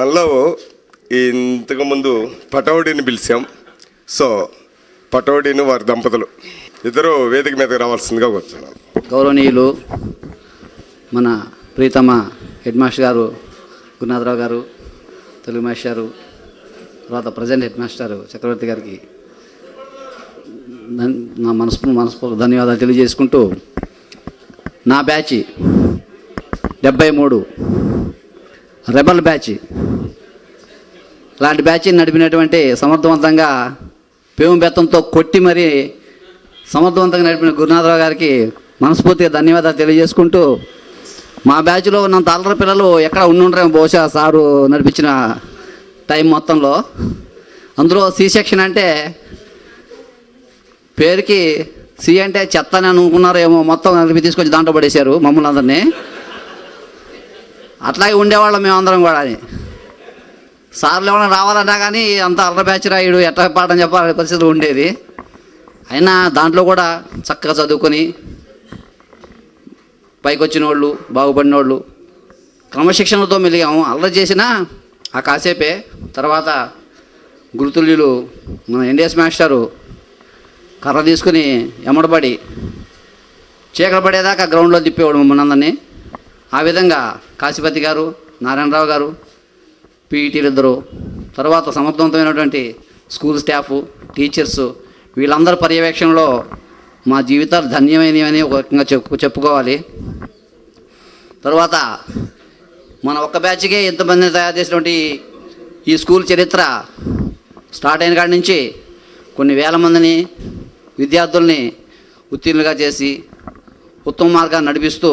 మనలో ఇంతకుముందు పటౌడీని పిలిచాం. సో పటౌడీని వారి దంపతులు ఇద్దరు వేదిక మీదకి రావాల్సిందిగా కూర్చున్నాను. గౌరవనీయులు మన ప్రీతమ హెడ్ మాస్టర్ గారు గురునాథరావు గారు, తెలుగు మాస్టారు, తర్వాత ప్రజెంట్ హెడ్ మాస్టర్ చక్రవర్తి గారికి నా మనస్ఫూర్తి ధన్యవాదాలు తెలియజేసుకుంటూ, నా బ్యాచ్ 73 రెబల్ బ్యాచ్, ఇలాంటి బ్యాచ్ని నడిపినటువంటి సమర్థవంతంగా పేము బెత్తంతో కొట్టి మరీ సమర్థవంతంగా నడిపిన గురునాథరావు గారికి మనస్ఫూర్తిగా ధన్యవాదాలు తెలియజేసుకుంటూ, మా బ్యాచ్లో ఉన్నంత అల్లరి పిల్లలు ఎక్కడ ఉండుంటారేమో బహుశా సారు నడిపించిన టైం మొత్తంలో. అందులో సి సెక్షన్ అంటే పేరుకి సి అంటే చెత్త అని అనుకున్నారేమో, మొత్తం నడిపి తీసుకొచ్చి దాంట్లో పడేశారు మమ్మల్ని అందరినీ. అట్లాగే ఉండేవాళ్ళం మేమందరం కూడా. సార్లు ఏమైనా రావాలన్నా కానీ అంత అల్లరి బ్యాచ్ రాయుడు ఎట్లా పాఠం చెప్పాలనే పరిస్థితి ఉండేది. అయినా దాంట్లో కూడా చక్కగా చదువుకొని పైకి వచ్చిన వాళ్ళు, బాగుపడిన వాళ్ళు క్రమశిక్షణతో మెలిగాము. అల్లరి చేసినా ఆ కాసేపే. తర్వాత గురుతుల్యులు మన ఎన్డీఎస్ మాస్టారు కర్ర తీసుకుని ఎమ్మడబడి చీకటి పడేదాకా గ్రౌండ్లో తిప్పేవాడు మమ్మల్ని అందరినీ. ఆ విధంగా కాశీపతి గారు, నారాయణరావు గారు, పీఈటీలు ఇద్దరు, తర్వాత సమర్థవంతమైనటువంటి స్కూల్ స్టాఫ్, టీచర్సు, వీళ్ళందరి పర్యవేక్షణలో మా జీవితాలు ధన్యమైనవని ఒక రకంగా చెప్పుకోవాలి. తర్వాత మన ఒక్క బ్యాచ్కే ఎంతమందిని తయారు చేసినటువంటి ఈ స్కూల్ చరిత్ర స్టార్ట్ అయిన కాడి నుంచి కొన్ని వేల మందిని విద్యార్థుల్ని ఉత్తీర్ణులుగా చేసి ఉత్తమ మార్గాన్ని నడిపిస్తూ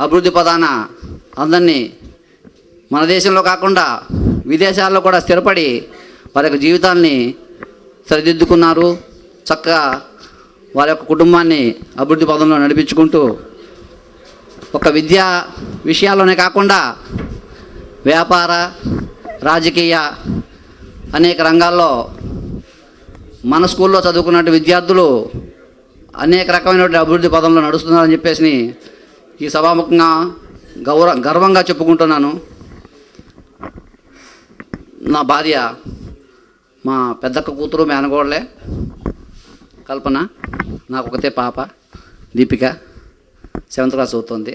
అభివృద్ధి పదాన అందరినీ మన దేశంలో కాకుండా విదేశాల్లో కూడా స్థిరపడి వారి యొక్క జీవితాన్ని సరిదిద్దుకున్నారు. చక్కగా వారి యొక్క కుటుంబాన్ని అభివృద్ధి పదంలో నడిపించుకుంటూ ఒక విద్యా విషయాల్లోనే కాకుండా వ్యాపార, రాజకీయ అనేక రంగాల్లో మన స్కూల్లో చదువుకున్నట్టు విద్యార్థులు అనేక రకమైనటువంటి అభివృద్ధి పదంలో నడుస్తున్నారని చెప్పేసి ఈ సభాముఖంగా గర్వంగా చెప్పుకుంటున్నాను. నా భార్య మా పెద్దక్క కూతురు మేనగోడలే కల్పన. నాకు ఒకతే పాప దీపిక, 7th క్లాస్ అవుతుంది.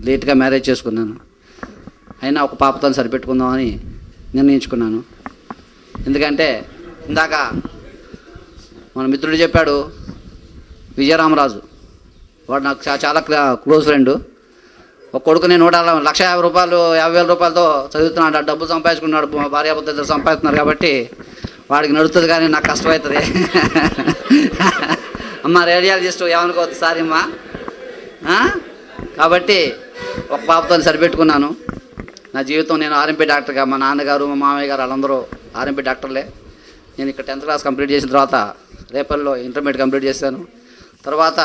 లేట్గా మ్యారేజ్ చేసుకున్నాను. అయినా ఒక పాపతో సరిపెట్టుకుందామని నిర్ణయించుకున్నాను. ఎందుకంటే ఇందాక మన మిత్రుడు చెప్పాడు, విజయరామరాజు, వాడు నాకు చాలా క్లోజ్ ఫ్రెండ్. ఒక కొడుకు నేను 1,50,000 రూపాయలు 50,000 రూపాయలతో చదువుతున్నాడు, డబ్బులు సంపాదించుకున్నాడు, భార్యాభర్తలు సంపాదిస్తున్నారు కాబట్టి వాడికి నడుస్తుంది, కానీ నాకు కష్టమవుతుంది. అమ్మ రేడియాలజిస్ట్ ఏమనుకోవద్దు సారీ అమ్మా. కాబట్టి ఒక పాపతో సరిపెట్టుకున్నాను. నా జీవితం నేను ఆర్ఎంపీ డాక్టర్గా, మా నాన్నగారు మా మామయ్య గారు వాళ్ళందరూ ఆర్ఎంపీ డాక్టర్లే. నేను ఇక్కడ 10th క్లాస్ కంప్లీట్ చేసిన తర్వాత రేపల్లో ఇంటర్మీడియట్ కంప్లీట్ చేశాను. తర్వాత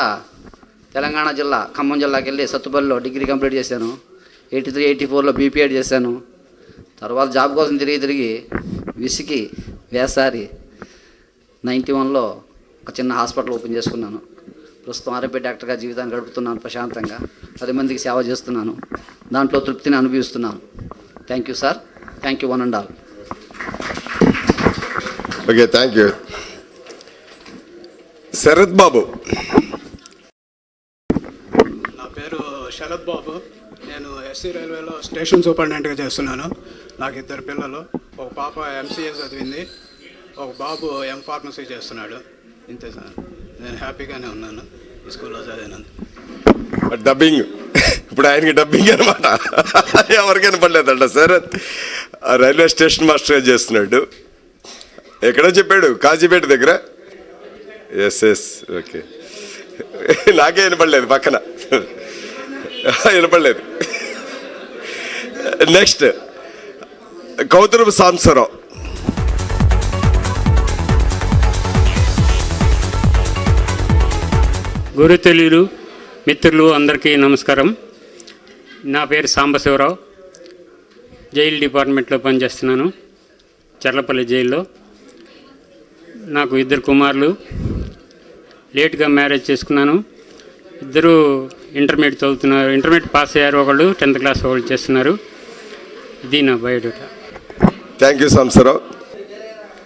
తెలంగాణ జిల్లా ఖమ్మం జిల్లాకి వెళ్ళి సత్తుపల్లిలో డిగ్రీ కంప్లీట్ చేశాను. 83, 84లో బీపీఎడ్ చేశాను. తర్వాత జాబ్ కోసం తిరిగి విసికి వేసారి 91లో ఒక చిన్న హాస్పిటల్ ఓపెన్ చేసుకున్నాను. ప్రస్తుతం ఆర్ఎంపీ డాక్టర్గా జీవితాన్ని గడుపుతున్నాను. ప్రశాంతంగా 10 మందికి సేవ చేస్తున్నాను. దాంట్లో తృప్తిని అనుభవిస్తున్నాను. Thank you sir. Thank you one and all. Okay, thank you. Sarath Babu. నా పేరు శరత్ బాబు. నేను ఎస్సీ రైల్వేలో స్టేషన్ సూపరింటెండెంట్గా చేస్తున్నాను. నాకు 2 పిల్లలు. ఒక పాప ఎంసీఏ చదివింది, ఒక బాబు ఫార్మసీ చేస్తున్నాడు. ఇంతే సార్. నేను హ్యాపీగానే ఉన్నాను ఈ స్కూల్లో చదివినందుకు. డబ్బింగ్ ఇప్పుడు ఆయనకి డబ్బింగ్ అనమాట. ఎవరికైనా పడలేదంట. శరత్ రైల్వే స్టేషన్ మాస్టర్గా చేస్తున్నాడు. ఎక్కడో చెప్పాడు, కాజీపేట దగ్గర. Yes okay. నాకే వినపడలేదు, పక్కన వినపడలేదు. నెక్స్ట్ కౌతురపు సాంబశివరావు. గురుతుల్యులు, మిత్రులు అందరికీ నమస్కారం. నా పేరు సాంబశివరావు. జైలు డిపార్ట్మెంట్లో పనిచేస్తున్నాను, చర్లపల్లి జైల్లో. నాకు 2 కుమారులు. లేట్గా మ్యారేజ్ చేసుకున్నాను. 2 ఇంటర్మీడియట్ చదువుతున్నారు. ఇంటర్మీడియట్ పాస్ అయ్యారు. ఒకళ్ళు 10th క్లాస్ ఒకళ్ళు చేస్తున్నారు. ఇది నా బయోడేటా. Thank you Sambasivarao.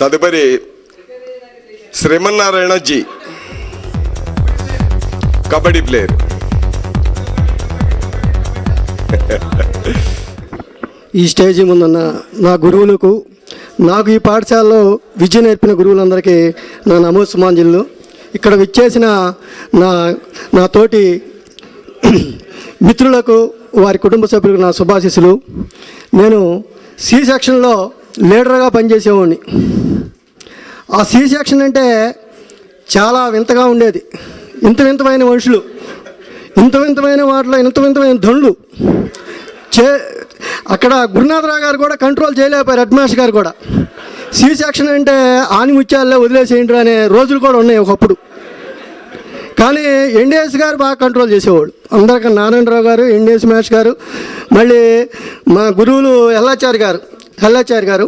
తదుపరి శ్రీమన్నారాయణ జీ, కబడ్డీ ప్లేయర్. ఈ స్టేజీ ముందున్న నా గురువులకు, నాకు ఈ పాఠశాలలో విద్య నేర్పిన గురువులందరికీ నా నమో సుమాంజలు. ఇక్కడ విచ్చేసిన నా తోటి మిత్రులకు, వారి కుటుంబ సభ్యులకు నా శుభాశీస్సులు. నేను సి సెక్షన్లో లీడర్గా పనిచేసేవాడిని. ఆ సి సెక్షన్ అంటే చాలా వింతగా ఉండేది. వింతమైన మనుషులు, వింతమైన వాటిలో వింతమైన ధనులు. అక్కడ గురునాథరావు గారు కూడా కంట్రోల్ చేయలేకపోయారు, హెడ్ మాస్టర్ గారు కూడా. సి సెక్షన్ అంటే ఆనిముత్యాలే వదిలేసేయండి అనే రోజులు కూడా ఉన్నాయి ఒకప్పుడు. కానీ ఎన్డీఎస్ గారు బాగా కంట్రోల్ చేసేవాడు. అందరికీ నారాయణరావు గారు, ఎన్డీఎస్ మాస్టర్ గారు, మళ్ళీ మా గురువులు ఎల్లాచారి గారు,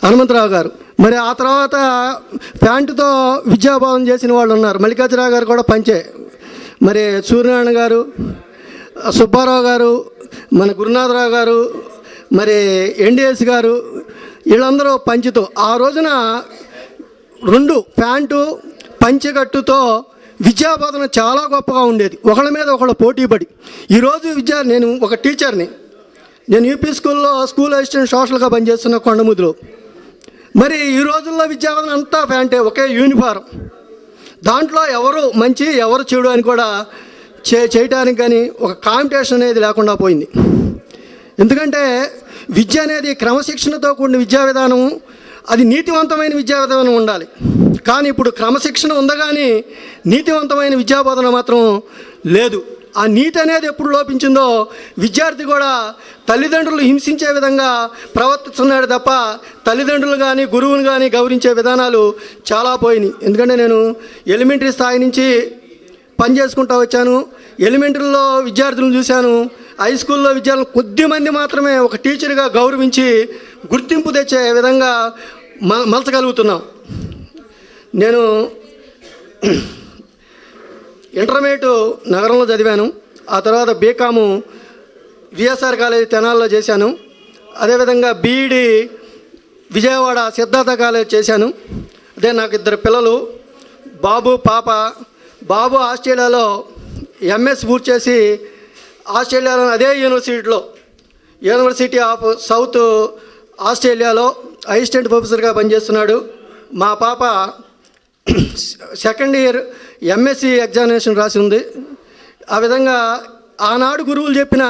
హనుమంతరావు గారు. మరి ఆ తర్వాత ప్యాంటుతో విద్యాబోధన చేసిన వాళ్ళు ఉన్నారు. మల్లికార్జునరావు గారు కూడా పంచే. మరి సూర్యనారాయణ గారు, సుబ్బారావు గారు, మన గురునాథరావు గారు, మరి ఎన్డీఎస్ గారు, వీళ్ళందరూ పంచితో ఆ రోజున 2 ప్యాంటు పంచెకట్టుతో విద్యాబోధన చాలా గొప్పగా ఉండేది. ఒకళ్ళ మీద ఒకళ్ళు పోటీపడి. ఈరోజు నేను ఒక టీచర్ని. నేను యూపీ స్కూల్లో స్కూల్ అసిస్టెంట్ సోషల్గా పనిచేస్తున్న కొండముదిలో. మరి ఈ రోజుల్లో విద్యాబోధన అంతా ప్యాంటే, ఒకే యూనిఫారం. దాంట్లో ఎవరు మంచి ఎవరు చెడు అని కూడా చేయటానికి కానీ ఒక కాంపిటీషన్ అనేది లేకుండా పోయింది. ఎందుకంటే విద్య అనేది క్రమశిక్షణతో కూడిన విద్యా విధానం, అది నీతివంతమైన విద్యా విధానం ఉండాలి. కానీ ఇప్పుడు క్రమశిక్షణ ఉందా కానీ నీతివంతమైన విద్యాబోధన మాత్రం లేదు. ఆ నీతి అనేది ఎప్పుడు లోపించిందో విద్యార్థి కూడా తల్లిదండ్రులు హింసించే విధంగా ప్రవర్తిస్తున్నాడు తప్ప తల్లిదండ్రులు కానీ గురువుని కానీ గౌరవించే విధానాలు చాలా పోయినాయి. ఎందుకంటే నేను ఎలిమెంటరీ స్థాయి నుంచి పనిచేసుకుంటూ వచ్చాను. ఎలిమెంటరీలో విద్యార్థులను చూశాను, హై స్కూల్లో విద్యార్థులు కొద్దిమంది మాత్రమే ఒక టీచర్గా గౌరవించి గుర్తింపు తెచ్చే విధంగా మలచగలుగుతున్నాం. నేను ఇంటర్మీడియట్ నగరంలో చదివాను. ఆ తర్వాత బీకాము విఎస్ఆర్ కాలేజీ తెనాల్లో చేశాను. అదేవిధంగా బీఈడి విజయవాడ సిద్ధార్థ కాలేజ్ చేశాను. అదే నాకు 2 పిల్లలు, బాబు పాప. బాబు ఆస్ట్రేలియాలో ఎంఎస్ పూర్తి చేసి ఆస్ట్రేలియాలో అదే యూనివర్సిటీ ఆఫ్ సౌత్ ఆస్ట్రేలియాలో అసిస్టెంట్ ప్రొఫెసర్గా పనిచేస్తున్నాడు. మా పాప సెకండ్ ఇయర్ ఎంఎస్సి ఎగ్జామినేషన్ రాసి ఉంది. ఆ విధంగా ఆనాడు గురువులు చెప్పిన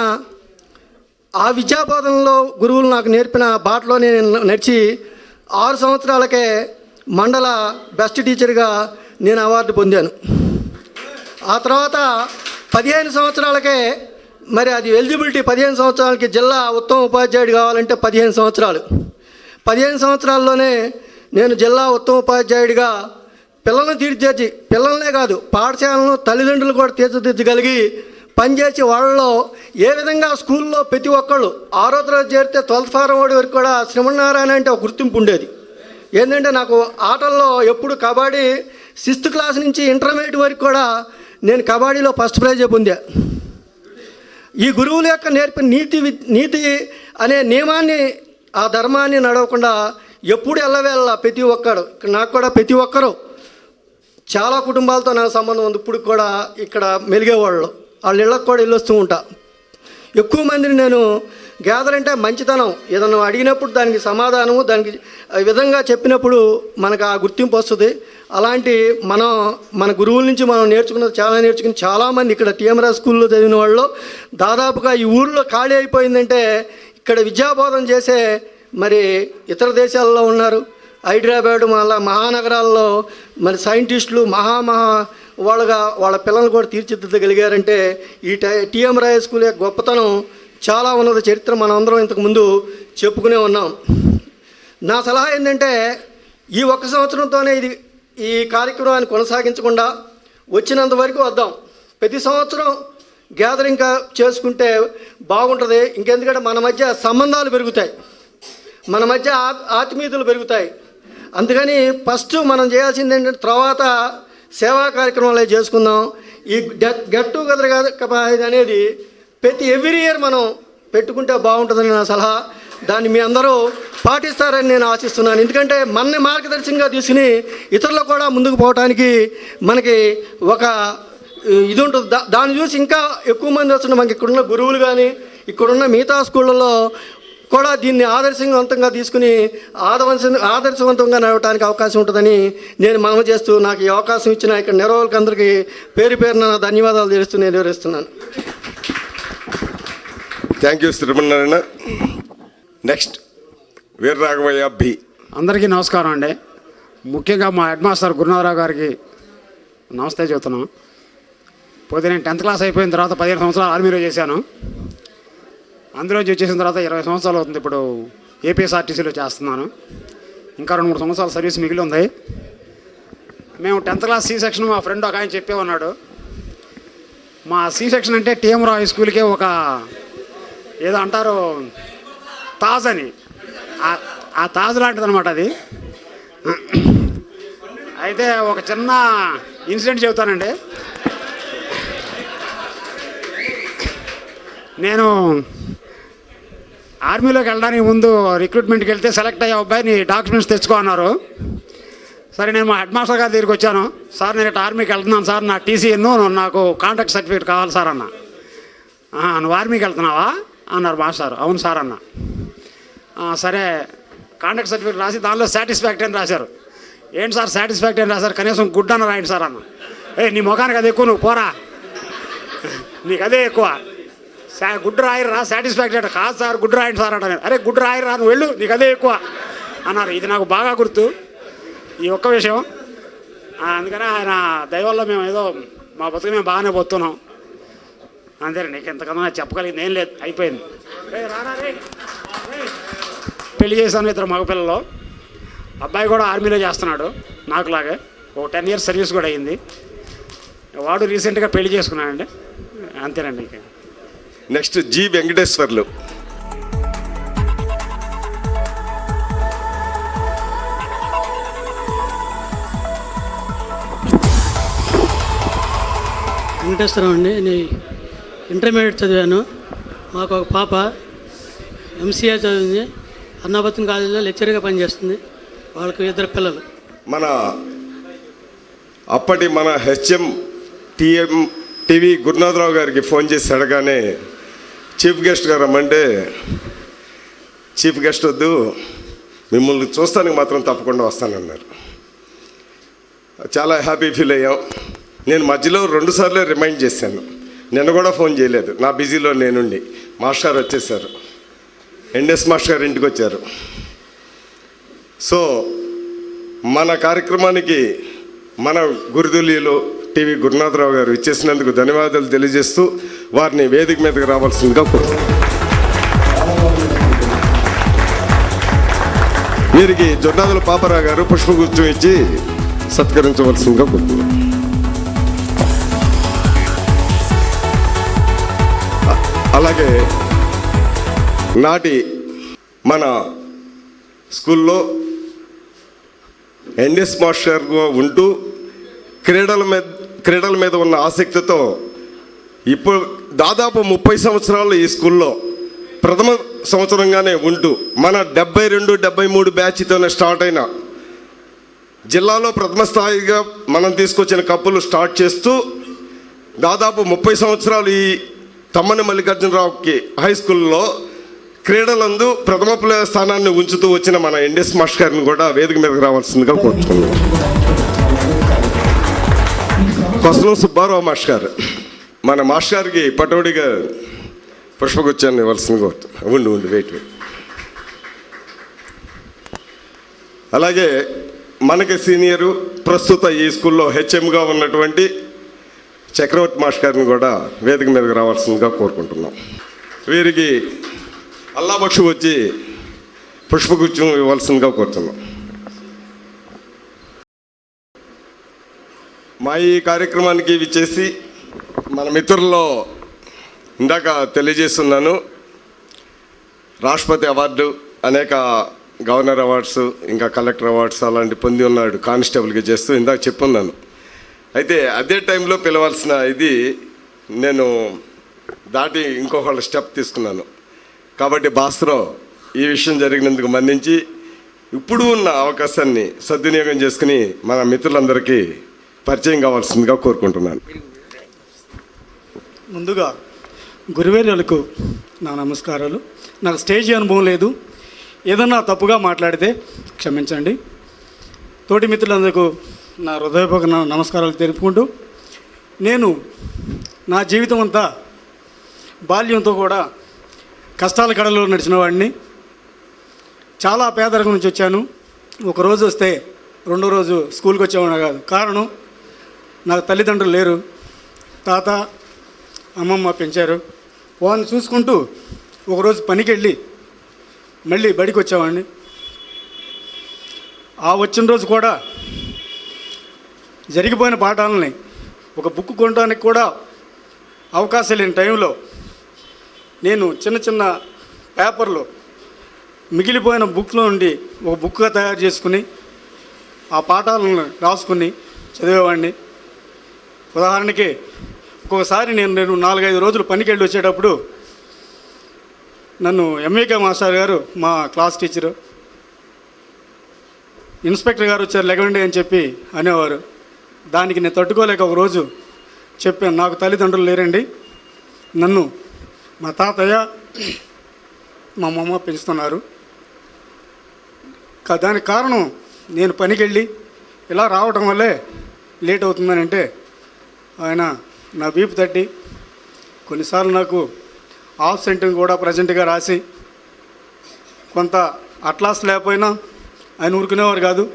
ఆ విద్యాబోధనలో గురువులు నాకు నేర్పిన బాటలో నేను నడిచి 6 సంవత్సరాలకే మండల బెస్ట్ టీచర్గా నేను అవార్డు పొందాను. ఆ తర్వాత 15 సంవత్సరాలకే మరి అది ఎలిజిబిలిటీ 15 సంవత్సరాలకి జిల్లా ఉత్తమ ఉపాధ్యాయుడు కావాలంటే 15 సంవత్సరాలు. 15 సంవత్సరాల్లోనే నేను జిల్లా ఉత్తమ ఉపాధ్యాయుడిగా పిల్లల్ని తీర్చిదిద్ది, పిల్లలనే కాదు పాఠశాలను తల్లిదండ్రులు కూడా తీర్చిదిద్దగలిగి పనిచేసి వాళ్ళలో ఏ విధంగా స్కూల్లో ప్రతి ఒక్కళ్ళు 6వ తరగతి చేరితే 12th ఫారం వాడి వరకు కూడా శ్రీమన్నారాయణ అంటే ఒక గుర్తింపు ఉండేది. ఏంటంటే నాకు ఆటల్లో ఎప్పుడు కబడ్డీ 6th క్లాస్ నుంచి ఇంటర్మీడియట్ వరకు కూడా నేను కబడ్డీలో ఫస్ట్ ప్రైజే పొందా. ఈ గురువుల యొక్క నేర్పిన నీతి అనే నియమాన్ని, ఆ ధర్మాన్ని నడవకుండా ఎప్పుడు ఎల్లవేళ ప్రతి ఒక్కడు, నాకు కూడా ప్రతి ఒక్కరు చాలా కుటుంబాలతో నాకు సంబంధం ఉంది. ఇప్పుడు కూడా ఇక్కడ మెలిగేవాళ్ళు, వాళ్ళ ఇళ్ళకు కూడా వెళ్ళొస్తూ ఉంటా. ఎక్కువ మందిని నేను గ్యాదర్ అంటే మంచితనం, ఏదన్నా అడిగినప్పుడు దానికి సమాధానము, దానికి విధంగా చెప్పినప్పుడు మనకు ఆ గుర్తింపు వస్తుంది. అలాంటి మన గురువుల నుంచి మనం నేర్చుకుని చాలామంది ఇక్కడ టీఎంఆర్ స్కూల్లో చదివిన వాళ్ళు దాదాపుగా ఈ ఊళ్ళో ఖాళీ అయిపోయిందంటే ఇక్కడ విద్యాబోధన చేసే మరి ఇతర దేశాల్లో ఉన్నారు. హైదరాబాద్ మళ్ళా మహానగరాల్లో మరి సైంటిస్టులు వాళ్ళ పిల్లలు కూడా తీర్చిదిద్దగలిగారంటే ఈ టీఎం రాయ్ స్కూల్ యొక్క గొప్పతనం చాలా ఉన్నది. చరిత్ర మనం అందరం ఇంతకుముందు చెప్పుకునే ఉన్నాం. నా సలహా ఏంటంటే ఈ 1 సంవత్సరంతోనే ఈ కార్యక్రమాన్ని కొనసాగించకుండా వచ్చినంత వరకు వద్దాం. ప్రతి సంవత్సరం గ్యాదరింగ్ చేసుకుంటే బాగుంటుంది. ఇంకెందుకంటే మన మధ్య సంబంధాలు పెరుగుతాయి, మన మధ్య ఆత్మీయతలు పెరుగుతాయి. అందుకని ఫస్ట్ మనం చేయాల్సింది ఏంటంటే తర్వాత సేవా కార్యక్రమాలు చేసుకుందాం. ఈ గెట్ టుగెదర్ అనేది ప్రతి ఎవ్రీ ఇయర్ మనం పెట్టుకుంటే బాగుంటుందని నా సలహా. దాన్ని మీ అందరూ పాటిస్తారని నేను ఆశిస్తున్నాను. ఎందుకంటే మనని మార్గదర్శకంగా తీసుకుని ఇతరులు కూడా ముందుకు పోవడానికి మనకి ఒక ఇది ఉంటుంది. దాన్ని చూసి ఇంకా ఎక్కువ మంది వస్తున్న మనకి ఇక్కడున్న గురువులు కానీ ఇక్కడున్న మిగతా స్కూళ్ళలో కూడా దీన్ని ఆదర్శవంతంగా తీసుకుని ఆదర్శవంతంగా నడవడానికి అవకాశం ఉంటుందని నేను మనవి చేస్తూ నాకు ఈ అవకాశం ఇచ్చిన ఇక్కడ నిర్వాహకులకు అందరికీ పేరు పేరున ధన్యవాదాలు తెలుస్తూ నేను వివరిస్తున్నాను. Thank you Srimannarayana. Next Veera Raghavaiah B. అందరికీ నమస్కారం అండి. ముఖ్యంగా మా హెడ్ మాస్టర్ గురునాథరావు గారికి నమస్తే చెబుతున్నాం. పోతే నేను 10th క్లాస్ అయిపోయిన తర్వాత 15 సంవత్సరాలు ఆర్మీలో చేశాను. అందులో వచ్చేసిన తర్వాత 20 సంవత్సరాలు అవుతుంది. ఇప్పుడు ఏపీఎస్ఆర్టీసీలో చేస్తున్నాను. ఇంకా 2-3 సంవత్సరాల సర్వీస్ మిగిలి ఉంది. మేము 10th క్లాస్ సి సెక్షన్ మా ఫ్రెండ్ ఒక ఆయన చెప్పే ఉన్నాడు. మా సి సెక్షన్ అంటే టీఎంరావు హై స్కూల్కే ఒక ఏదో అంటారు తాజ్ అని, ఆ తాజ్ లాంటిది అనమాట అది. అయితే ఒక చిన్న ఇన్సిడెంట్ చెబుతానండి. నేను ఆర్మీలోకి వెళ్ళడానికి ముందు రిక్రూట్మెంట్కి వెళ్తే సెలెక్ట్ అయ్యే అబ్బాయి నీ డాక్యుమెంట్స్ తెచ్చుకో అన్నారు. సరే నేను మా హెడ్ మాస్టర్ గారి దగ్గరికి వచ్చాను. సార్ నేను ఇట్లా ఆర్మీకి వెళ్తున్నాను సార్, నా టీసీఎన్ను నాకు కాంటాక్ట్ సర్టిఫికేట్ కావాలి సార్ అన్న. నువ్వు ఆర్మీకి వెళ్తున్నావా అన్నారు మాస్టర్. అవును సార్ అన్న. సరే కాంటాక్ట్ సర్టిఫికేట్ రాసి దానిలో సాటిస్ఫాక్టరీ అని రాశారు. ఏంటి సార్ సాటిస్ఫాక్టరీ అని రాశారు, కనీసం గుడ్ అన్న రాయండి సార్ అన్న. నీ ముఖానికి అది ఎక్కువ, నువ్వు పోరా, నీకు అదే ఎక్కువ, గుడ్ రాయరా సాటిస్ఫాక్టరీ అంటే. కాదు సార్ గుడ్ రాయండి సార్ అంటే. అరే గుడ్ రాయరా, నువ్వు వెళ్ళు, నీకు అదే ఎక్కువ అన్నారు. ఇది నాకు బాగా గుర్తు ఈ ఒక్క విషయం. అందుకని ఆయన దయవల్ల మేము ఏదో మా బతుకు మేము బాగానే పోతున్నాం. అంతేనండి, నీకు ఎంతకన్నా చెప్పగలిగింది ఏం లేదు, అయిపోయింది. పెళ్లి చేశాను 2 మగపిల్లలు. అబ్బాయి కూడా ఆర్మీలో చేస్తున్నాడు నాకులాగే, ఒక 10 years సర్వీస్ కూడా అయ్యింది. వాడు రీసెంట్గా పెళ్లి చేసుకున్నాడండి. అంతేనండి. Next G Venkateswarlu. వెంకటేశ్వరం అండి. నేను ఇంటర్మీడియట్ చదివాను. మాకు ఒక పాప ఎంసీఏ చదివింది, అన్నాపత్నం కాలేజీలో లెక్చర్గా పనిచేస్తుంది. వాళ్ళకు 2 పిల్లలు. అప్పటి మన హెచ్ఎం టీవీ గురునాథరావు గారికి ఫోన్ చేసి అడగానే చీఫ్ గెస్ట్ గారు రమ్మంటే, చీఫ్ గెస్ట్ వద్దు, మిమ్మల్ని చూస్తానికి మాత్రం తప్పకుండా వస్తానన్నారు. చాలా హ్యాపీ ఫీల్ అయ్యాం. నేను మధ్యలో 2 సార్లు రిమైండ్ చేశాను, నిన్న కూడా ఫోన్ చేయలేదు, నా బిజీలో నేనుండి. మాస్టర్ గారు వచ్చేసారు, ఎన్ఎస్ మాస్టర్ గారు ఇంటికి వచ్చారు. సో మన కార్యక్రమానికి మన గురుతుల్యులు టీవీ గురునాథరావు గారు ఇచ్చేసినందుకు ధన్యవాదాలు తెలియజేస్తూ వారిని వేదిక మీదకి రావాల్సిందిగా కోరుతున్నాను. వీరికి జొన్నాదుల పాపరావు గారు పుష్పగుచ్చం ఇచ్చి సత్కరించవలసిందిగా కోరుతున్నాను. అలాగే నాటి మన స్కూల్లో ఎన్ఎస్ మాస్టర్గా ఉంటూ క్రీడల మీద ఉన్న ఆసక్తితో ఇప్పుడు దాదాపు 30 సంవత్సరాలు ఈ స్కూల్లో ప్రథమ సంవత్సరంగానే ఉంటూ మన 72-73 బ్యాచ్తోనే స్టార్ట్ అయిన జిల్లాలో ప్రథమ స్థాయిగా మనం తీసుకొచ్చిన కప్పులు స్టార్ట్ చేస్తూ దాదాపు 30 సంవత్సరాలు ఈ తమ్మని మల్లికార్జునరావుకి హై స్కూల్లో క్రీడలందు ప్రథమ స్థానాన్ని ఉంచుతూ వచ్చిన మన ఎన్ఎస్ మాస్టర్ గారిని కూడా వేదిక మీదకి రావాల్సిందిగా కోరుతున్నాం. కొసలం సుబ్బారావు మాస్టర్ గారు, మన మాస్టర్ గారికి పటోడిగా పుష్పగుచ్చాన్ని ఇవ్వాల్సిందిగా కోరుతున్నాం. ఉండి వెయిట్. అలాగే మనకి సీనియరు, ప్రస్తుత ఈ స్కూల్లో హెచ్ఎంగా ఉన్నటువంటి చక్రవర్తి మాస్టర్ గారిని కూడా వేదిక మీదకి రావాల్సిందిగా కోరుకుంటున్నాం. వీరికి అల్లాబక్షు వచ్చి పుష్పగుచ్చం ఇవ్వాల్సిందిగా కోరుతున్నాం. మా ఈ కార్యక్రమానికి విచ్చేసి మన మిత్రుల్లో ఇందాక తెలియజేస్తున్నాను, రాష్ట్రపతి అవార్డు, అనేక గవర్నర్ అవార్డ్స్, ఇంకా కలెక్టర్ అవార్డ్స్ అలాంటి పొంది ఉన్నాడు కానిస్టేబుల్గా చేస్తూ, ఇందాక చెప్పున్నాను. అయితే అదే టైంలో పిలవాల్సిన ఇది నేను దాటి ఇంకొకళ్ళ స్టెప్ తీసుకున్నాను. కాబట్టి భాస్కర్ ఈ విషయం జరిగినందుకు మన్నించి ఇప్పుడు ఉన్న అవకాశాన్ని సద్వినియోగం చేసుకుని మన మిత్రులందరికీ పరిచయం కావాల్సిందిగా కోరుకుంటున్నాను. ముందుగా గురువేర్యులకు నా నమస్కారాలు. నాకు స్టేజ్ అనుభవం లేదు, ఏదన్నా తప్పుగా మాట్లాడితే క్షమించండి. తోటి మిత్రులందరికీ నా హృదయపూర్వక నమస్కారాలు తెలుపుకుంటూ, నేను నా జీవితం అంతా బాల్యంతో కూడా కష్టాల కడలో నడిచిన వాడిని. చాలా పేదరికం నుంచి వచ్చాను. ఒక రోజు వస్తే రెండో రోజు స్కూల్కి వచ్చేవాడిని కాదు. కారణం, నాకు తల్లిదండ్రులు లేరు, తాత అమ్మమ్మ పెంచారు. వాళ్ళని చూసుకుంటూ ఒకరోజు పనికి వెళ్ళి మళ్ళీ బడికి వచ్చేవాడిని. ఆ వచ్చిన రోజు కూడా జరిగిపోయిన పాఠాలని ఒక బుక్ కొనడానికి కూడా అవకాశం లేని టైంలో నేను చిన్న చిన్న పేపర్లో మిగిలిపోయిన బుక్లో నుండి ఒక బుక్గా తయారు చేసుకుని ఆ పాఠాలను రాసుకుని చదివేవాడిని. ఉదాహరణకి ఒక్కొక్కసారి నేను 4-5 రోజులు పనికి వెళ్ళి వచ్చేటప్పుడు నన్ను ఎంఏకే మాస్టర్ గారు, మా క్లాస్ టీచరు, ఇన్స్పెక్టర్ గారు వచ్చారు లెగవండి అని చెప్పి అనేవారు. దానికి నేను తట్టుకోలేక ఒకరోజు చెప్పాను, నాకు తల్లిదండ్రులు లేరండి, నన్ను మా తాతయ్య మా అమ్మమ్మ పెంచుతున్నారు. దానికి కారణం నేను పనికి వెళ్ళి ఇలా రావడం వల్లే లేట్ అవుతుందని అంటే ఆయన నా వీపు తట్టి కొన్నిసార్లు నాకు ఆబ్సెంట్ని కూడా ప్రజెంట్గా రాసి, కొంత అట్లాస్ లేకపోయినా ఆయన ఊరుకునేవారు కాదు.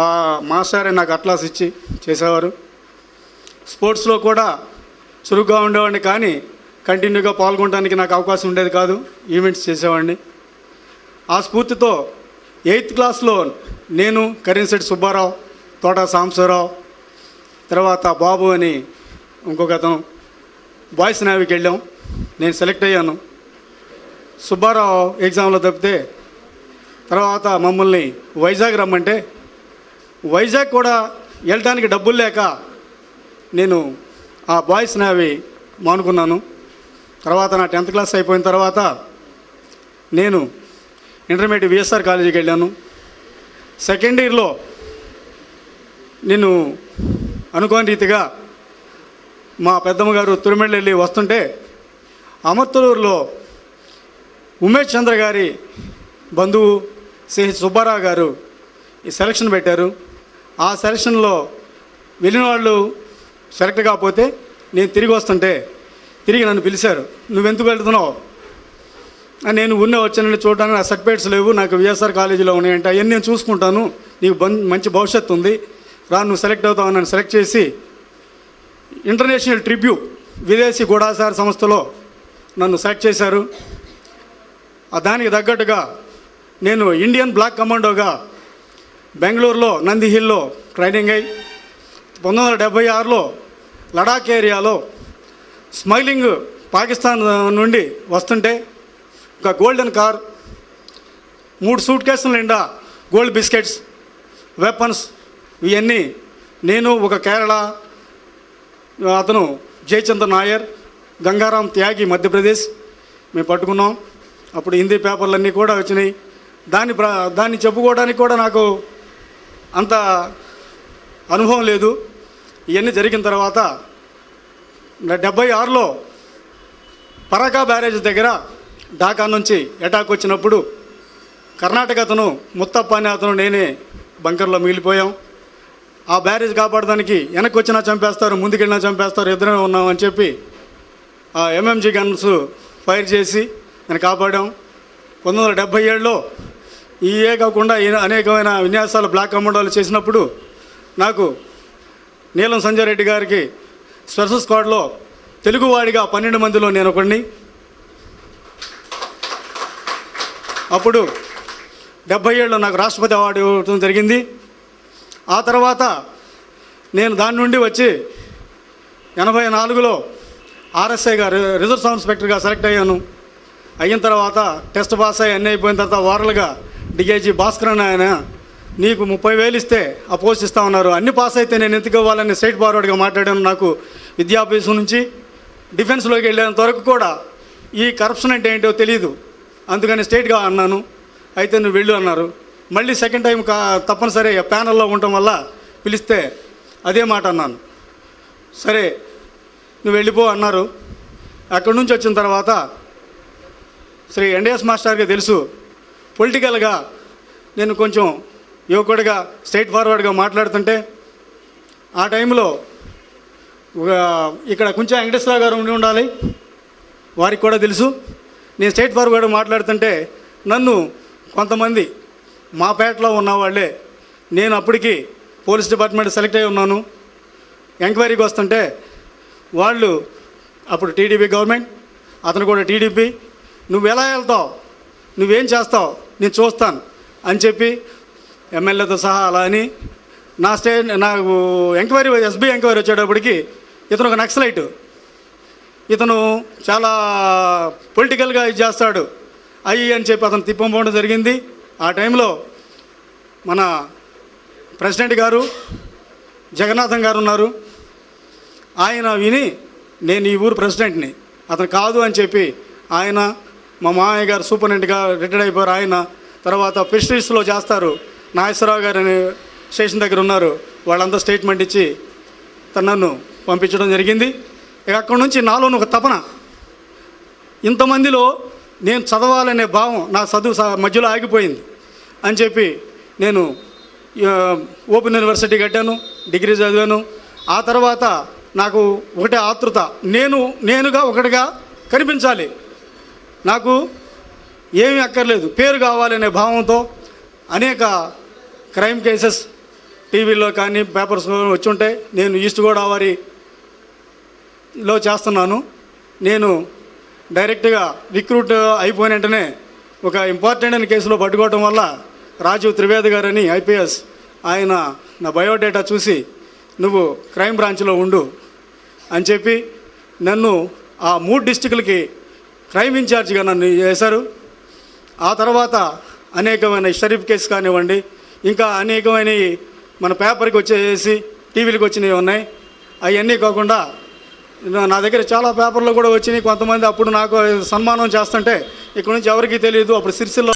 ఆ మాస్టరే నాకు అట్లాస్ ఇచ్చి చేసేవారు. స్పోర్ట్స్లో కూడా చురుగ్గా ఉండేవాడిని, కానీ కంటిన్యూగా పాల్గొనడానికి నాకు అవకాశం ఉండేది కాదు. ఈవెంట్స్ చేసేవాడిని. ఆ స్ఫూర్తితో 8th క్లాస్లో నేను, కరీంశెట్టి సుబ్బారావు, తోట సాంబశివరావు, తర్వాత బాబు అని ఇంకొక అతను బాయ్స్ నేవీకి వెళ్ళాం. నేను సెలెక్ట్ అయ్యాను. సుబ్బారావు ఎగ్జామ్లో తప్పితే తర్వాత మమ్మల్ని వైజాగ్ రమ్మంటే వైజాగ్ కూడా వెళ్ళడానికి డబ్బులు లేక నేను ఆ బాయ్స్ నేవీ మానుకున్నాను. తర్వాత నా 10th క్లాస్ అయిపోయిన తర్వాత నేను ఇంటర్మీడియట్ విఎస్ఆర్ కాలేజీకి వెళ్ళాను. సెకండ్ ఇయర్లో నేను అనుకోని రీతిగా మా పెద్దమ్మ గారు తురిమెళ్ళి వెళ్ళి వస్తుంటే అమర్తలూరులో ఉమేష్ చంద్ర గారి బంధువు శ్రీ సుబ్బారావు గారు ఈ సెలక్షన్ పెట్టారు. ఆ సెలక్షన్లో వెళ్ళిన వాళ్ళు సెలెక్ట్ కాకపోతే నేను తిరిగి వస్తుంటే తిరిగి నన్ను పిలిచారు, నువ్వెందుకు వెళ్తున్నావు? నేను ఉన్న వచ్చానని చూడడానికి నా సర్టిఫికేట్స్ లేవు, నాకు విఎస్ఆర్ కాలేజీలో ఉన్నాయంటే అవన్నీ నేను చూసుకుంటాను, నీకు మంచి భవిష్యత్తు ఉంది, రా నువ్వు సెలెక్ట్ అవుతావు. నన్ను సెలెక్ట్ చేసి ఇంటర్నేషనల్ ట్రిబ్యూ విదేశీ గూఢాచార సంస్థలో నన్ను సెలెక్ట్ చేశారు. దానికి తగ్గట్టుగా నేను ఇండియన్ బ్లాక్ కమాండోగా బెంగళూరులో నంది హిల్లో ట్రైనింగ్ అయ్యి 1976లో లడాక్ ఏరియాలో స్మగ్లింగ్ పాకిస్తాన్ నుండి వస్తుంటే ఒక గోల్డెన్ కార్, 3 సూట్ కేసుల నిండా గోల్డ్ బిస్కెట్స్, వెపన్స్, ఇవన్నీ నేను, ఒక కేరళ అతను జయచంద్ర నాయర్, గంగారాం త్యాగి మధ్యప్రదేశ్ మేము పట్టుకున్నాం. అప్పుడు హిందీ పేపర్లన్నీ కూడా వచ్చినాయి. దాన్ని చెప్పుకోవడానికి కూడా నాకు అంత అనుభవం లేదు. ఇవన్నీ జరిగిన తర్వాత 76లో పరాకా బ్యారేజ్ దగ్గర ఢాకా నుంచి అటాక్ వచ్చినప్పుడు కర్ణాటక అతను ముత్తప్ప అనే అతను నేనే బంకర్లో మిగిలిపోయాం. ఆ బ్యారేజ్ కాపాడడానికి వెనక్కి వచ్చినా చంపేస్తారు, ముందుకెళ్ళినా చంపేస్తారు, ఇద్దరే ఉన్నామని చెప్పి ఆ ఎంఎంజీ గన్స్ ఫైర్ చేసి నేను కాపాడాం. 1977లో ఇవే కాకుండా అనేకమైన విన్యాసాలు బ్లాక్ కమాండోలు చేసినప్పుడు నాకు నీలం సంజయ్ రెడ్డి గారికి స్పెషల్ స్క్వాడ్లో తెలుగువాడిగా 12 మందిలో నేను ఒకడిని. అప్పుడు 77లో నాకు రాష్ట్రపతి అవార్డు ఇవ్వడం జరిగింది. ఆ తర్వాత నేను దాని నుండి వచ్చి 84లో ఆర్ఎస్ఐ గారు రిజర్వ్ సబ్ ఇన్స్పెక్టర్గా సెలెక్ట్ అయ్యాను. అయిన తర్వాత టెస్ట్ పాస్ అయ్యి అన్నీ అయిపోయిన తర్వాత ఓరల్గా డిఐజీ భాస్కర్ అని ఆయన, నీకు 30,000 ఇస్తే ఆ పోస్ట్ ఇస్తా ఉన్నారు, అన్ని పాస్ అయితే నేను ఎందుకు ఇవ్వాలని స్ట్రైట్ ఫార్వర్డ్గా మాట్లాడాను. నాకు విద్యాభ్యాసం నుంచి డిఫెన్స్లోకి వెళ్ళేంత వరకు కూడా ఈ కరప్షన్ అంటే ఏంటో తెలియదు. అందుకని స్ట్రైట్గా అన్నాను. అయితే నువ్వు వెళ్ళు అన్నారు. మళ్ళీ సెకండ్ టైం తప్పనిసరి ప్యానల్లో ఉండటం వల్ల పిలిస్తే అదే మాట అన్నాను. సరే నువ్వు వెళ్ళిపో అన్నారు. అక్కడి నుంచి వచ్చిన తర్వాత శ్రీ ఎన్డిఎస్ మాస్టర్కి తెలుసు పొలిటికల్గా నేను కొంచెం యువకుడిగా స్ట్రైట్ ఫార్వర్డ్గా మాట్లాడుతుంటే, ఆ టైంలో ఇక్కడ కొంచెం వెంకటేశ్వర గారు ఉండి ఉండాలి, వారికి కూడా తెలుసు. నేను స్ట్రైట్ ఫార్వర్డ్ మాట్లాడుతుంటే నన్ను కొంతమంది మా పేటలో ఉన్నవాళ్ళే, నేను అప్పటికి పోలీస్ డిపార్ట్మెంట్ సెలెక్ట్ అయి ఉన్నాను, ఎంక్వైరీకి వస్తుంటే వాళ్ళు అప్పుడు టీడీపీ గవర్నమెంట్, అతను కూడా టీడీపీ, నువ్వు ఎలా వెళ్తావు, నువ్వేం చేస్తావు నేను చూస్తాను అని చెప్పి ఎమ్మెల్యేతో సహా అలా అని నాకు ఎంక్వైరీ ఎస్బీ ఎంక్వైరీ వచ్చేటప్పటికి ఇతను ఒక నక్సలైట్, ఇతను చాలా పొలిటికల్గా ఇది చేస్తాడు అయ్యి అని చెప్పి అతను తిప్పకపోవడం జరిగింది. ఆ టైంలో మన ప్రెసిడెంట్ గారు జగన్నాథం గారు ఉన్నారు. ఆయన విని నేను ఈ ఊరు ప్రెసిడెంట్ని, అతను కాదు అని చెప్పి ఆయన మా మామయ్య గారు సూపరింటెండెంట్గా రిటైర్డ్ అయిపోయారు. ఆయన తర్వాత ఫిషరీస్లో చేస్తారు నాగేశ్వరరావు గారు అనే స్టేషన్ దగ్గర ఉన్నారు, వాళ్ళంతా స్టేట్మెంట్ ఇచ్చి నన్ను పంపించడం జరిగింది. ఇక అక్కడి నుంచి నాలోని ఒక తపన, ఇంతమందిలో నేను చదవాలనే భావం నా చదువు మధ్యలో ఆగిపోయింది అని చెప్పి నేను ఓపెన్ యూనివర్సిటీ కట్టాను, డిగ్రీ చదివాను. ఆ తర్వాత నాకు ఒకటే ఆతృత, నేనుగా ఒకటిగా కనిపించాలి, నాకు ఏమీ అక్కర్లేదు, పేరు కావాలనే భావంతో అనేక క్రైమ్ కేసెస్ టీవీలో కానీ పేపర్స్ వచ్చి ఉంటాయి. నేను ఈస్ట్ గోదావరిలో చేస్తున్నాను. నేను డైరెక్ట్గా రిక్రూట్ అయిపోయిన వెంటనే ఒక ఇంపార్టెంట్ అయిన కేసులో పట్టుకోవడం వల్ల రాజీవ్ త్రివేది గారని ఐపీఎస్ ఆయన నా బయోడేటా చూసి నువ్వు క్రైమ్ బ్రాంచ్లో ఉండు అని చెప్పి నన్ను ఆ 3 డిస్టిక్లకి క్రైమ్ ఇన్ఛార్జిగా నన్ను చేశారు. ఆ తర్వాత అనేకమైన షరీఫ్ కేసు కానివ్వండి, ఇంకా అనేకమైన మన పేపర్కి వచ్చేసి టీవీలకు వచ్చినవి ఉన్నాయి. అవన్నీ కాకుండా నా దగ్గర చాలా పేపర్లు కూడా వచ్చినాయి. కొంతమంది అప్పుడు నాకు సన్మానం చేస్తుంటే ఇక్కడ నుంచి ఎవరికీ తెలియదు. అప్పుడు సిరిసిల్ల